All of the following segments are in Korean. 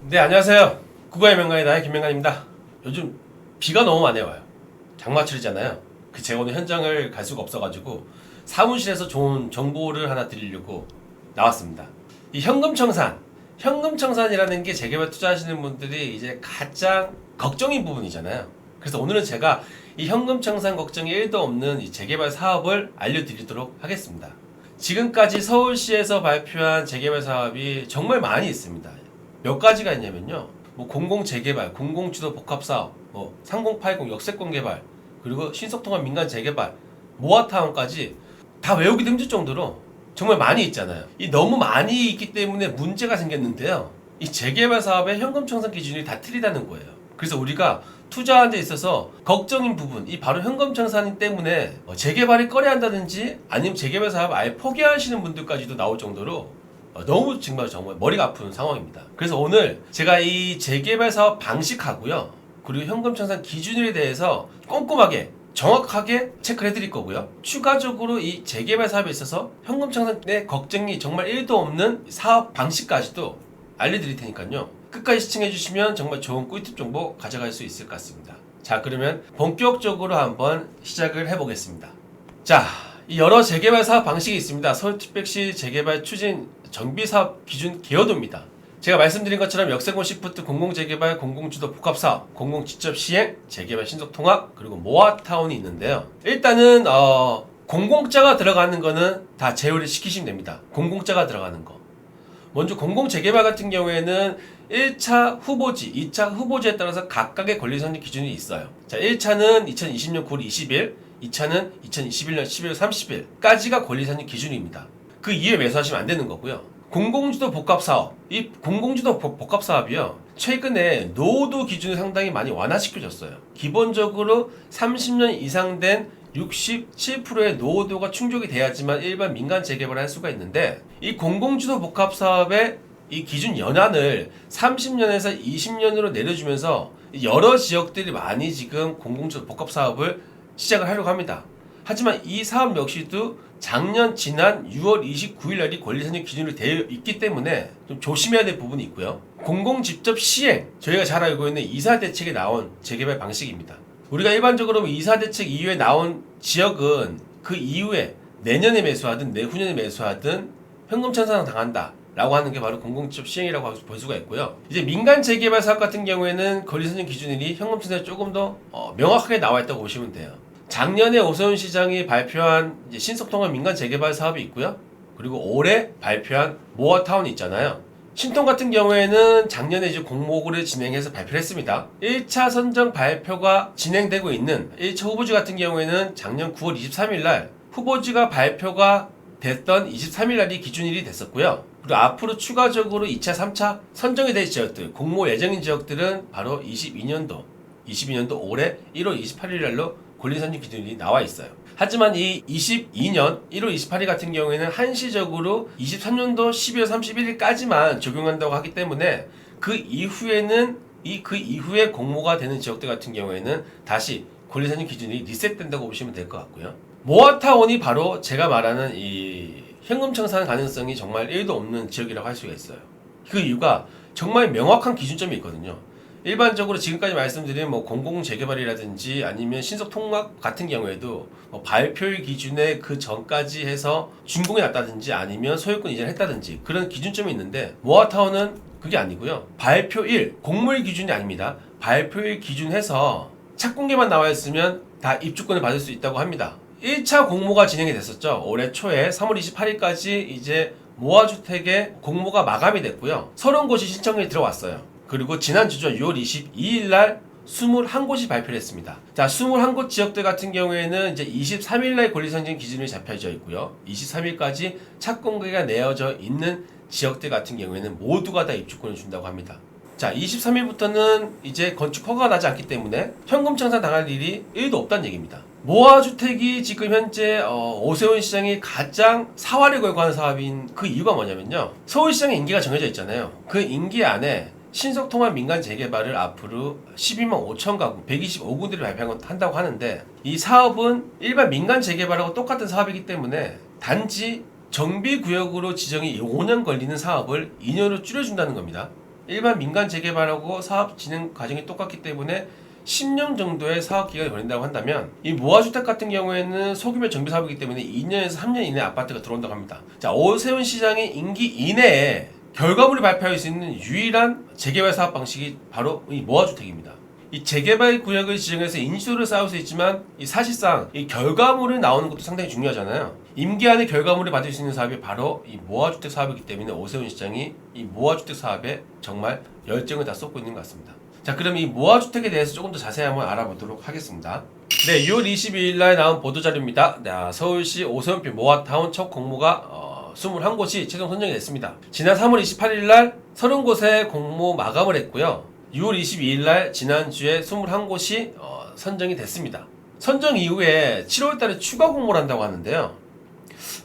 네, 안녕하세요. 국어의 명가의 나의 김명관입니다. 요즘 비가 너무 많이 와요. 장마철이잖아요. 제가 오늘 현장을 갈 수가 없어가지고 사무실에서 좋은 정보를 하나 드리려고 나왔습니다. 이 현금청산이라는 게 재개발 투자하시는 분들이 이제 가장 걱정인 부분이잖아요. 그래서 오늘은 제가 이 현금청산 걱정이 1도 없는 이 재개발 사업을 알려드리도록 하겠습니다. 지금까지 서울시에서 발표한 재개발 사업이 정말 많이 있습니다. 몇 가지가 있냐면요. 뭐 공공재개발, 공공주도 복합사업, 뭐 3080 역세권 개발, 그리고 신속통합 민간 재개발, 모아타운까지 다 외우기도 힘들 정도로 정말 많이 있잖아요. 이 너무 많이 있기 때문에 문제가 생겼는데요. 이 재개발 사업의 현금청산 기준이 다 틀리다는 거예요. 그래서 우리가 투자하는 데 있어서 걱정인 부분, 이 바로 현금청산 때문에 재개발이 꺼려한다든지 아니면 재개발 사업 아예 포기하시는 분들까지도 나올 정도로 너무 정말 머리가 아픈 상황입니다. 그래서 오늘 제가 이 재개발 사업 방식하고요, 그리고 현금청산 기준에 대해서 꼼꼼하게 정확하게 체크를 해드릴 거고요. 추가적으로 이 재개발 사업에 있어서 현금청산의 걱정이 정말 1도 없는 사업 방식까지도 알려드릴 테니까요. 끝까지 시청해주시면 정말 좋은 꿀팁 정보 가져갈 수 있을 것 같습니다. 자, 그러면 본격적으로 한번 시작을 해보겠습니다. 자, 이 여러 재개발 사업 방식이 있습니다. 서울특별시 재개발 추진 정비사업 기준 개요도입니다. 제가 말씀드린 것처럼 역세권 시프트, 공공재개발, 공공주도 복합사업, 공공직접시행, 재개발 신속통합, 그리고 모아타운이 있는데요. 일단은 공공자가 들어가는 거는 다 제외를 시키시면 됩니다. 공공자가 들어가는 거. 먼저 공공재개발 같은 경우에는 1차 후보지, 2차 후보지에 따라서 각각의 권리선정 기준이 있어요. 자, 1차는 2020년 9월 20일, 2차는 2021년 11월 30일까지가 권리선정 기준입니다. 그 이후에 매수하시면 안 되는 거고요. 공공주도 복합사업, 이 공공주도 복합사업이요, 최근에 노후도 기준을 상당히 많이 완화시켜줬어요. 기본적으로 30년 이상 된 67%의 노후도가 충족이 돼야지만 일반 민간 재개발을 할 수가 있는데, 이 공공주도 복합사업의 이 기준 연한을 30년에서 20년으로 내려주면서 여러 지역들이 많이 지금 공공주도 복합사업을 시작을 하려고 합니다. 하지만 이 사업 역시도 작년 지난 6월 29일 날이 권리선정 기준으로 되어 있기 때문에 좀 조심해야 될 부분이 있고요. 공공직접 시행, 저희가 잘 알고 있는 이사대책에 나온 재개발 방식입니다. 우리가 일반적으로 이사대책 이후에 나온 지역은 그 이후에 내년에 매수하든 내후년에 매수하든 현금청산 당한다 라고 하는 게 바로 공공직접 시행이라고 볼 수가 있고요. 이제 민간 재개발 사업 같은 경우에는 권리선정 기준이 현금청산에 조금 더 명확하게 나와 있다고 보시면 돼요. 작년에 오세훈 시장이 발표한 이제 신속통합 민간 재개발 사업이 있고요. 그리고 올해 발표한 모아타운이 있잖아요. 신통 같은 경우에는 작년에 이제 공모를 진행해서 발표를 했습니다. 1차 선정 발표가 진행되고 있는 1차 후보지 같은 경우에는 작년 9월 23일 날 후보지가 발표가 됐던 23일 날이 기준일이 됐었고요. 그리고 앞으로 추가적으로 2차, 3차 선정이 될 지역들, 공모 예정인 지역들은 바로 22년도 올해 1월 28일 날로 권리선정 기준이 나와 있어요. 하지만 이 22년 1월 28일 같은 경우에는 한시적으로 23년도 12월 31일까지만 적용한다고 하기 때문에 그 이후에 공모가 되는 지역들 같은 경우에는 다시 권리선정 기준이 리셋된다고 보시면 될 것 같고요. 모아타운이 바로 제가 말하는 이 현금청산 가능성이 정말 1도 없는 지역이라고 할 수가 있어요. 그 이유가 정말 명확한 기준점이 있거든요. 일반적으로 지금까지 말씀드린 뭐 공공재개발이라든지 아니면 신속통합 같은 경우에도 뭐 발표일 기준에 그 전까지 해서 준공이 났다든지 아니면 소유권 이전을 했다든지 그런 기준점이 있는데, 모아타운은 그게 아니고요. 발표일, 공모일 기준이 아닙니다. 발표일 기준해서 착공계만 나와 있으면 다 입주권을 받을 수 있다고 합니다. 1차 공모가 진행이 됐었죠. 올해 초에 3월 28일까지 이제 모아주택의 공모가 마감이 됐고요. 30곳이 신청이 들어왔어요. 그리고 지난주죠. 6월 22일 날 21곳이 발표를 했습니다. 자, 21곳 지역들 같은 경우에는 이제 23일 날 권리선정 기준이 잡혀져 있고요. 23일까지 착공계가 내어져 있는 지역들 같은 경우에는 모두가 다 입주권을 준다고 합니다. 자, 23일부터는 이제 건축 허가가 나지 않기 때문에 현금청산 당할 일이 1도 없다는 얘기입니다. 모아주택이 지금 현재 오세훈 시장이 가장 사활을 걸고 하는 사업인 그 이유가 뭐냐면요. 서울시장의 임기가 정해져 있잖아요. 그 임기 안에 신속통합 민간 재개발을 앞으로 12만 5천 가구 125군데를 발표한다고 하는데, 이 사업은 일반 민간 재개발하고 똑같은 사업이기 때문에 단지 정비구역으로 지정이 5년 걸리는 사업을 2년으로 줄여준다는 겁니다. 일반 민간 재개발하고 사업 진행 과정이 똑같기 때문에 10년 정도의 사업 기간이 걸린다고 한다면 이 모아주택 같은 경우에는 소규모 정비 사업이기 때문에 2년에서 3년 이내에 아파트가 들어온다고 합니다. 자, 오세훈 시장의 임기 이내에 결과물이 발표할 수 있는 유일한 재개발 사업 방식이 바로 이 모아주택입니다. 이 재개발 구역을 지정해서 인수를 쌓을 수 있지만 이 사실상 이 결과물이 나오는 것도 상당히 중요하잖아요. 임기 안에 결과물을 받을 수 있는 사업이 바로 이 모아주택 사업이기 때문에 오세훈 시장이 이 모아주택 사업에 정말 열정을 다 쏟고 있는 것 같습니다. 자, 그럼 이 모아주택에 대해서 조금 더 자세히 한번 알아보도록 하겠습니다. 네, 6월 22일 날 나온 보도자료입니다. 네, 서울시 오세훈표 모아타운 첫 공모가 21곳이 최종 선정이 됐습니다. 지난 3월 28일 날 30곳에 공모 마감을 했고요. 6월 22일 날 지난주에 21곳이 선정이 됐습니다. 선정 이후에 7월 달에 추가 공모를 한다고 하는데요.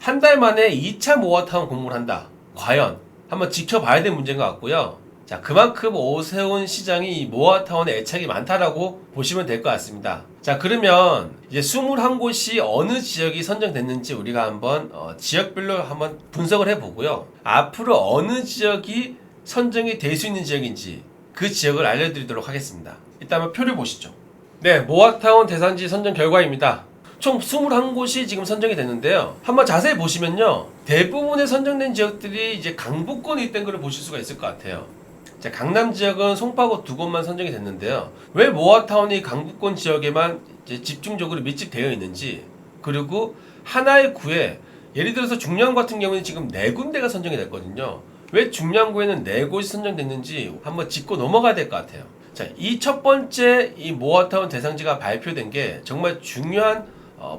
한 달 만에 2차 모아타운 공모를 한다. 과연 한번 지켜봐야 될 문제인 것 같고요. 자, 그만큼 오세훈 시장이 이 모아타운에 애착이 많다라고 보시면 될 것 같습니다. 자, 그러면 이제 21곳이 어느 지역이 선정됐는지 우리가 한번 지역별로 한번 분석을 해보고요. 앞으로 어느 지역이 선정이 될 수 있는 지역인지 그 지역을 알려드리도록 하겠습니다. 일단 한번 표를 보시죠. 네, 모아타운 대상지 선정 결과입니다. 총 21곳이 지금 선정이 됐는데요. 한번 자세히 보시면요. 대부분의 선정된 지역들이 이제 강북권에 있던 것을 보실 수가 있을 것 같아요. 자, 강남 지역은 송파구 2곳만 선정이 됐는데요. 왜 모아타운이 강북권 지역에만 이제 집중적으로 밀집되어 있는지, 그리고 하나의 구에 예를 들어서 중량구 같은 경우는 지금 4군데가 선정이 됐거든요. 왜 중량구에는 4곳이 선정됐는지 한번 짚고 넘어가야 될 것 같아요. 자, 이 첫 번째 이 모아타운 대상지가 발표된 게 정말 중요한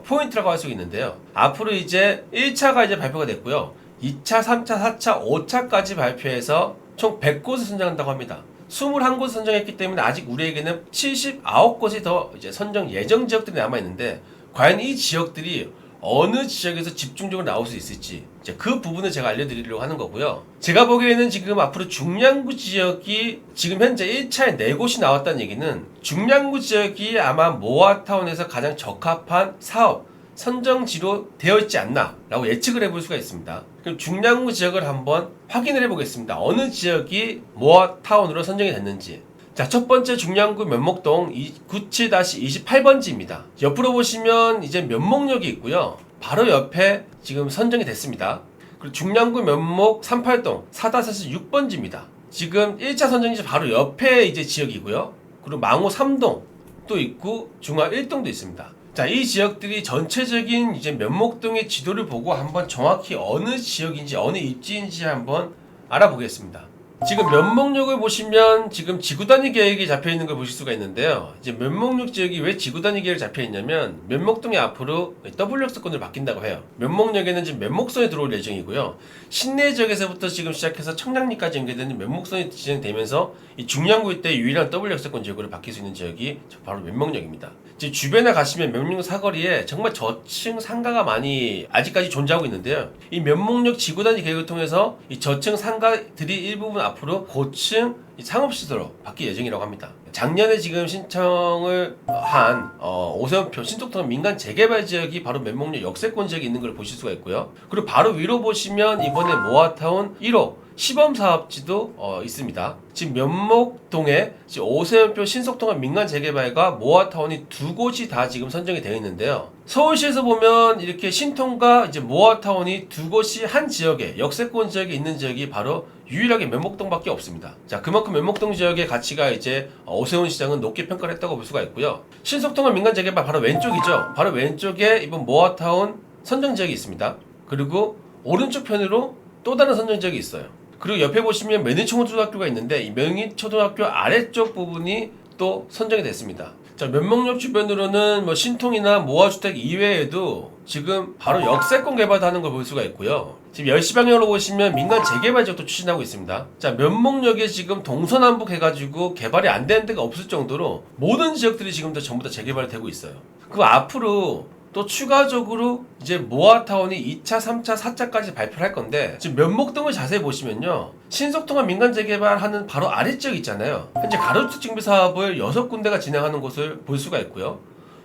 포인트라고 할 수 있는데요. 앞으로 이제 1차가 이제 발표가 됐고요. 2차, 3차, 4차, 5차까지 발표해서 총 100곳을 선정한다고 합니다. 21곳을 선정했기 때문에 아직 우리에게는 79곳이 더 이제 선정 예정 지역들이 남아있는데, 과연 이 지역들이 어느 지역에서 집중적으로 나올 수 있을지 이제 그 부분을 제가 알려드리려고 하는 거고요. 제가 보기에는 지금 앞으로 중량구 지역이 지금 현재 1차에 4곳이 나왔다는 얘기는 중량구 지역이 아마 모아타운에서 가장 적합한 사업 선정지로 되어 있지 않나 라고 예측을 해볼 수가 있습니다. 그럼 중량구 지역을 한번 확인을 해보겠습니다. 어느 지역이 모아타운으로 선정이 됐는지. 자, 첫 번째 중량구 면목동 97-28번지입니다. 옆으로 보시면 이제 면목역이 있고요. 바로 옆에 지금 선정이 됐습니다. 그리고 중량구 면목 38동 4-6번지입니다. 지금 1차 선정지 바로 옆에 이제 지역이고요. 그리고 망호 3동 또 있고 중화 1동도 있습니다. 자, 이 지역들이 전체적인 이제 면목동의 지도를 보고 한번 정확히 어느 지역인지 어느 입지인지 한번 알아보겠습니다. 지금 면목역을 보시면 지금 지구단위 계획이 잡혀 있는 걸 보실 수가 있는데요. 이제 면목역 지역이 왜 지구단위 계획이 잡혀 있냐면 면목동이 앞으로 W역세권으로 바뀐다고 해요. 면목역에는 지금 면목선이 들어올 예정이고요. 신내 지역에서부터 지금 시작해서 청량리까지 연계되는 면목선이 진행되면서 이 중량구 일대 유일한 W역세권 지역으로 바뀔 수 있는 지역이 바로 면목역입니다. 이제 주변에 가시면 면목 사거리에 정말 저층 상가가 많이 아직까지 존재하고 있는데요. 이 면목역 지구단위 계획을 통해서 이 저층 상가들이 일부분 앞으로 고층 상업시설로 바뀔 예정이라고 합니다. 작년에 지금 신청을 한 오세훈표 신속통 민간 재개발 지역이 바로 면목역 역세권 지역에 있는 걸 보실 수가 있고요. 그리고 바로 위로 보시면 이번에 모아타운 1호 시범사업지도 있습니다. 지금 면목동에 오세훈표 신속통합 민간 재개발과 모아타운이 2곳이 다 지금 선정이 되어 있는데요. 서울시에서 보면 이렇게 신통과 이제 모아타운이 2곳이 한 지역에 역세권 지역에 있는 지역이 바로 유일하게 면목동밖에 없습니다. 자, 그만큼 면목동 지역의 가치가 이제 오세훈 시장은 높게 평가를 했다고 볼 수가 있고요. 신속통합 민간 재개발 바로 왼쪽이죠. 바로 왼쪽에 이번 모아타운 선정 지역이 있습니다. 그리고 오른쪽 편으로 또 다른 선정 지역이 있어요. 그리고 옆에 보시면 명인초등학교가 있는데 이 명인초등학교 아래쪽 부분이 또 선정이 됐습니다. 자, 면목역 주변으로는 뭐 신통이나 모아주택 이외에도 지금 바로 역세권 개발도 하는 걸 볼 수가 있고요. 지금 10시 방향으로 보시면 민간 재개발 지역도 추진하고 있습니다. 자, 면목역에 지금 동서남북 해가지고 개발이 안 되는 데가 없을 정도로 모든 지역들이 지금 전부 다 재개발이 되고 있어요. 그 앞으로 또 추가적으로 이제 모아타운이 2차, 3차, 4차까지 발표를 할 건데, 지금 면목동을 자세히 보시면요, 신속통합 민간 재개발하는 바로 아래쪽 있잖아요. 현재 가로주택 증비 사업을 6군데가 진행하는 곳을 볼 수가 있고요.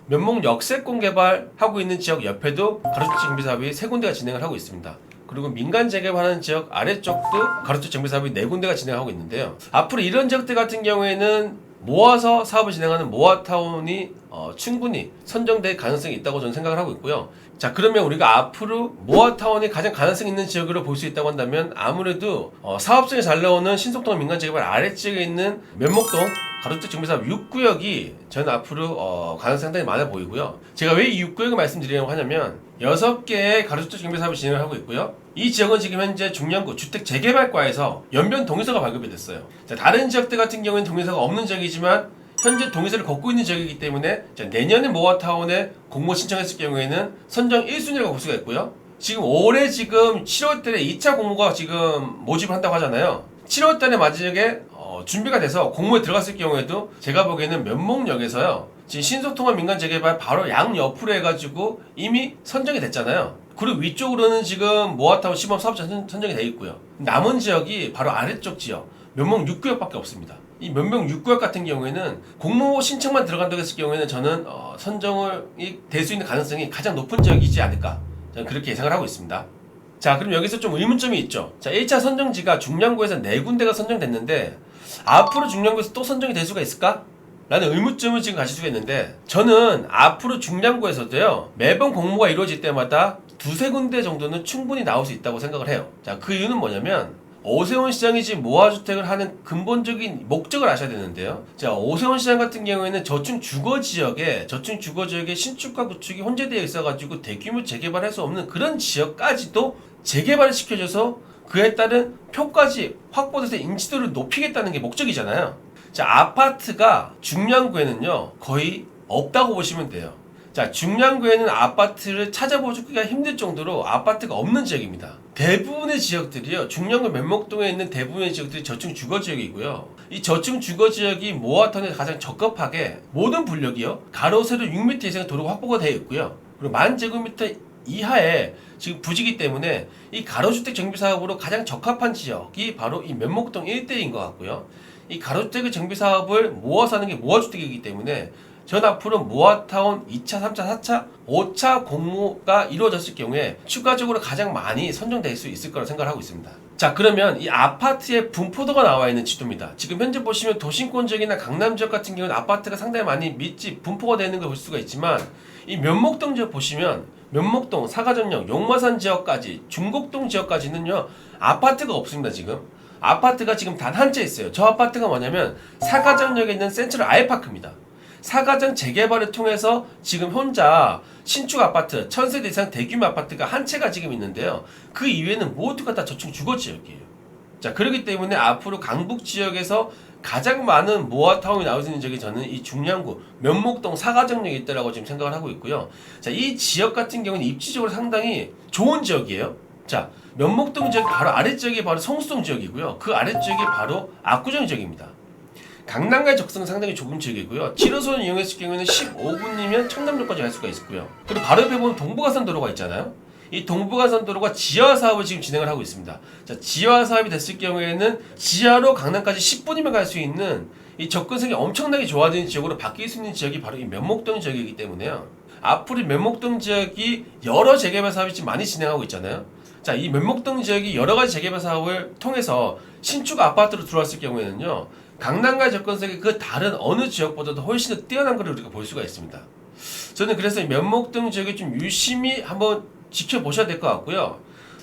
면목 역세권 개발하고 있는 지역 옆에도 가로주택 증비 사업이 3군데가 진행을 하고 있습니다. 그리고 민간 재개발하는 지역 아래쪽도 가로수 정비 사업이 4군데가 진행하고 있는데요. 앞으로 이런 지역들 같은 경우에는 모아서 사업을 진행하는 모아타운이 충분히 선정될 가능성이 있다고 저는 생각을 하고 있고요. 자, 그러면 우리가 앞으로 모아타운이 가장 가능성 있는 지역으로 볼 수 있다고 한다면 아무래도 사업성이 잘 나오는 신속동 민간재개발 아래쪽에 있는 면목동 가로주택 정비사업 6구역이 저는 앞으로 가능성이 상당히 많아 보이고요. 제가 왜 이 6구역을 말씀드리려고 하냐면 6개의 가로주택 정비사업을 진행을 하고 있고요. 이 지역은 지금 현재 중량구 주택 재개발과에서 연변 동의서가 발급이 됐어요. 자, 다른 지역들 같은 경우에는 동의서가 없는 지역이지만 현재 동의서를 걷고 있는 지역이기 때문에 내년에 모아타운에 공모 신청했을 경우에는 선정 1순위라고 볼 수가 있고요. 지금 올해 지금 7월달에 2차 공모가 지금 모집을 한다고 하잖아요. 7월달에 마지막에 준비가 돼서 공모에 들어갔을 경우에도 제가 보기에는 면목역에서요. 지금 신속통합 민간재개발 바로 양옆으로 해가지고 이미 선정이 됐잖아요. 그리고 위쪽으로는 지금 모아타운 시범 사업자 선정이 되어 있고요. 남은 지역이 바로 아래쪽 지역 면목 6구역밖에 없습니다. 이 면목 6구역 같은 경우에는 공모 신청만 들어간다고 했을 경우에는 저는 선정이 될 수 있는 가능성이 가장 높은 지역이지 않을까 저는 그렇게 예상을 하고 있습니다. 자, 그럼 여기서 좀 의문점이 있죠. 자, 1차 선정지가 중량구에서 4군데가 선정됐는데 앞으로 중량구에서 또 선정이 될 수가 있을까? 라는 의문점을 지금 가질 수가 있는데 저는 앞으로 중량구에서도요 매번 공모가 이루어질 때마다 2-3군데 정도는 충분히 나올 수 있다고 생각을 해요. 자, 그 이유는 뭐냐면 오세훈 시장이 지금 모아주택을 하는 근본적인 목적을 아셔야 되는데요. 자, 오세훈 시장 같은 경우에는 저층 주거 지역에 신축과 구축이 혼재되어 있어가지고 대규모 재개발할 수 없는 그런 지역까지도 재개발을 시켜줘서 그에 따른 표까지 확보돼서 인지도를 높이겠다는 게 목적이잖아요. 자, 아파트가 중량구에는요 거의 없다고 보시면 돼요. 자, 중량구에는 아파트를 찾아보기가 힘들 정도로 아파트가 없는 지역입니다. 대부분의 지역들이요, 중량구 면목동에 있는 대부분의 지역들이 저층 주거지역이고요. 이 저층 주거지역이 모아타운에 가장 적합하게 모든 분력이요, 가로 세로 6m 이상의 도로가 확보가 되어 있고요. 그리고 10,000제곱미터 이하의 지금 부지기 때문에 이 가로주택 정비사업으로 가장 적합한 지역이 바로 이 면목동 일대인 것 같고요. 이 가로주택의 정비사업을 모아서 하는 게 모아주택이기 때문에 전 앞으로 모아타운 2차, 3차, 4차, 5차 공모가 이루어졌을 경우에 추가적으로 가장 많이 선정될 수 있을 거라고 생각을 하고 있습니다. 자, 그러면 이 아파트의 분포도가 나와 있는 지도입니다. 지금 현재 보시면 도심권 지역이나 강남 지역 같은 경우는 아파트가 상당히 많이 밀집, 분포가 되는 걸 볼 수가 있지만 이 면목동 지역 보시면 면목동, 사가정역, 용마산 지역까지, 중곡동 지역까지는요 아파트가 없습니다. 지금 아파트가 지금 단 한 채 있어요. 저 아파트가 뭐냐면 사가정역에 있는 센트럴 아이파크입니다. 사가정 재개발을 통해서 지금 혼자 신축 아파트 1000세대 이상 대규모 아파트가 한 채가 지금 있는데요. 그 이외에는 모두가 다 저층 주거지역이에요. 자, 그렇기 때문에 앞으로 강북 지역에서 가장 많은 모아타운이 나올 수 있는 지역이 저는 이 중량구 면목동 사가정역에 있다라고 지금 생각을 하고 있고요. 자, 이 지역 같은 경우는 입지적으로 상당히 좋은 지역이에요. 자, 면목동 지역 바로 아래쪽이 바로 성수동 지역이고요. 그 아래쪽이 바로 압구정 지역입니다. 강남과의 적성은 상당히 좁은 지역이고요. 7호선을 이용했을 경우에는 15분이면 청담역까지 갈 수가 있고요. 그리고 바로 옆에 보면 동부가선도로가 있잖아요. 이 동부가선도로가 지하 사업을 지금 진행을 하고 있습니다. 자, 지하 사업이 됐을 경우에는 지하로 강남까지 10분이면 갈 수 있는 이 접근성이 엄청나게 좋아지는 지역으로 바뀔 수 있는 지역이 바로 이 면목동 지역이기 때문에요. 앞으로 면목동 지역이 여러 재개발 사업이 지금 많이 진행하고 있잖아요. 자, 이 면목동 지역이 여러 가지 재개발 사업을 통해서 신축 아파트로 들어왔을 경우에는요, 강남과의 접근성이 그 다른 어느 지역보다도 훨씬 더 뛰어난 걸 우리가 볼 수가 있습니다. 저는 그래서 면목동 지역에 좀 유심히 한번 지켜보셔야 될 것 같고요.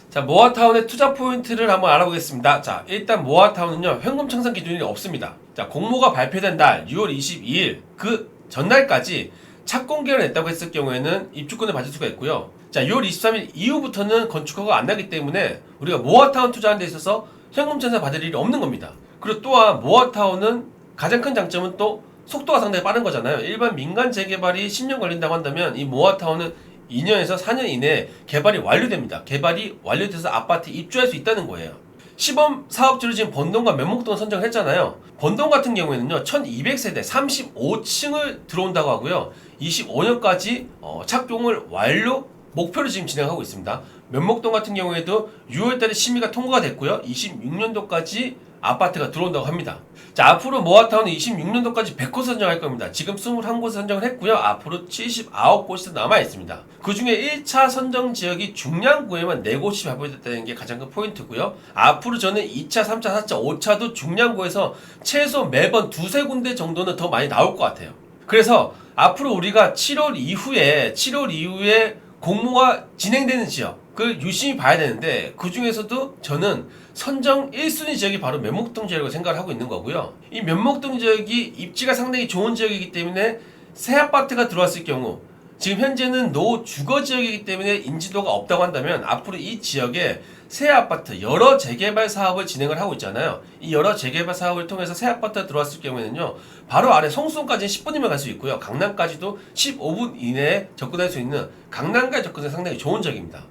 자, 모아타운의 투자 포인트를 한번 알아보겠습니다. 자, 일단 모아타운은요 현금 청산 기준이 없습니다. 자, 공모가 발표된 날 6월 22일 그 전날까지 착공계를 냈다고 했을 경우에는 입주권을 받을 수가 있고요. 자, 6월 23일 이후부터는 건축허가 안 나기 때문에 우리가 모아타운 투자하는 데 있어서 현금 청산 받을 일이 없는 겁니다. 그리고 또한 모아타운은 가장 큰 장점은 또 속도가 상당히 빠른 거잖아요. 일반 민간 재개발이 10년 걸린다고 한다면 이 모아타운은 2년에서 4년 이내에 개발이 완료됩니다. 개발이 완료돼서 아파트 입주할 수 있다는 거예요. 시범 사업지로 지금 번동과 면목동을 선정을 했잖아요. 번동 같은 경우에는요 1200세대 35층을 들어온다고 하고요. 25년까지 착공을 완료 목표를 지금 진행하고 있습니다. 면목동 같은 경우에도 6월달에 심의가 통과가 됐고요. 26년도까지 아파트가 들어온다고 합니다. 자, 앞으로 모아타운은 26년도까지 100곳 선정할 겁니다. 지금 21곳 선정을 했고요. 앞으로 79곳이 남아 있습니다. 그 중에 1차 선정 지역이 중량구에만 4곳이 발표됐다는 게 가장 큰 포인트고요. 앞으로 저는 2차, 3차, 4차, 5차도 중량구에서 최소 매번 두세 군데 정도는 더 많이 나올 것 같아요. 그래서 앞으로 우리가 7월 이후에 공모가 진행되는 지역을 유심히 봐야 되는데, 그 중에서도 저는 선정 1순위 지역이 바로 면목동 지역이라고 생각을 하고 있는 거고요. 이 면목동 지역이 입지가 상당히 좋은 지역이기 때문에 새 아파트가 들어왔을 경우, 지금 현재는 노주거 지역이기 때문에 인지도가 없다고 한다면, 앞으로 이 지역에 새 아파트, 여러 재개발 사업을 진행을 하고 있잖아요. 이 여러 재개발 사업을 통해서 새 아파트가 들어왔을 경우에는요, 바로 아래 성수동까지는 10분이면 갈 수 있고요. 강남까지도 15분 이내에 접근할 수 있는, 강남까지 접근은 상당히 좋은 지역입니다.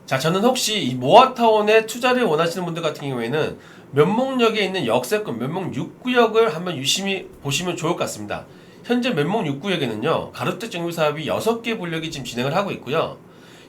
자, 저는 혹시 이 모아타운에 투자를 원하시는 분들 같은 경우에는 면목역에 있는 역세권 면목 6구역을 한번 유심히 보시면 좋을 것 같습니다. 현재 면목 6구역에는요, 가로택 정비 사업이 6개 분력이 지금 진행을 하고 있고요.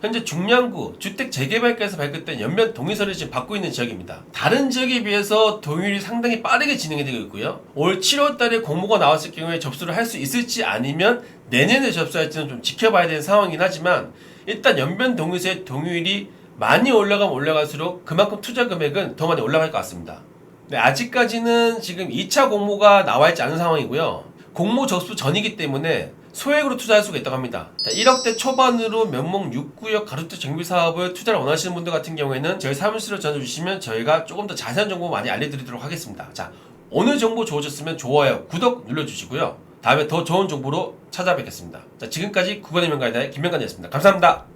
현재 중량구 주택 재개발과에서 발급된 연면 동의서를 지금 받고 있는 지역입니다. 다른 지역에 비해서 동의율이 상당히 빠르게 진행이 되고 있고요. 올 7월 달에 공모가 나왔을 경우에 접수를 할 수 있을지, 아니면 내년에 접수할지는 좀 지켜봐야 되는 상황이긴 하지만, 일단 연면 동의서의 동의율이 많이 올라가면 올라갈수록 그만큼 투자 금액은 더 많이 올라갈 것 같습니다. 네, 아직까지는 지금 2차 공모가 나와 있지 않은 상황이고요. 공모 접수 전이기 때문에 소액으로 투자할 수가 있다고 합니다. 자, 1억대 초반으로 면목 6구역 가로택 정비 사업을 투자를 원하시는 분들 같은 경우에는 저희 사무실로 전화 주시면 저희가 조금 더 자세한 정보 많이 알려드리도록 하겠습니다. 자, 오늘 정보 좋으셨으면 좋아요, 구독 눌러주시고요. 다음에 더 좋은 정보로 찾아뵙겠습니다. 자, 지금까지 구간의 명가이다의 김명관이었습니다. 감사합니다.